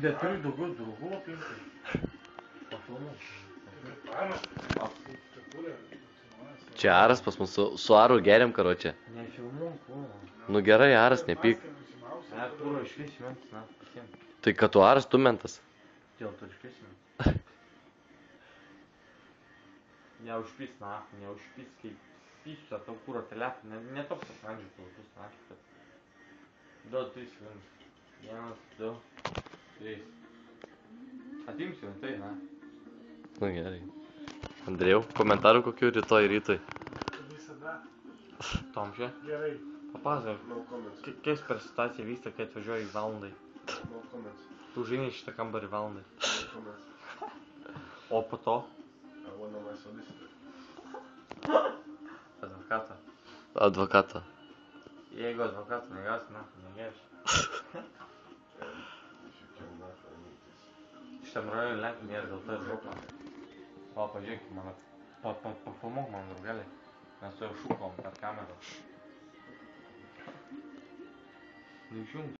Bet turi daugiau draugų aplinkui. Pafilmuok. Čia Aras pas mus, su Aru geriam, karočią. Nefilmuok, kūro. Nu gerai, Aras, nepyk. Kūro iškris mentas, na, visiems. Tai kad tu Aras, tu mentas. Dėl to iškris mentas. Neužpys, na, neužpys, kaip pysiu tą tau kūro telefoną. Ne toks asmendžių platus, na, kad... 2, 3 sekundes. 1, 2, 3. Atimsiu, tai, na. Nu gerai. Andrėjau, komentarų kokių rytoj rytui? Visada. Tomšė, Gerai. papasakok, No comments. kaip per situaciją vyksta, kai atvažiuoji valandai. No comments. Tu žaini šitą kambarį valandai. No comments. O po to? I wanna my solicitor. Advokatą. Advokatą. Jeigu advokatų negausi, na, negerši. Šitam rajone Lenkų nėra, dėl to ir daug man. O, pažiūrėk, mano, pafilmuok man, draugeliai. Mes su jau šūkom per kamerą. Nu, išjungi.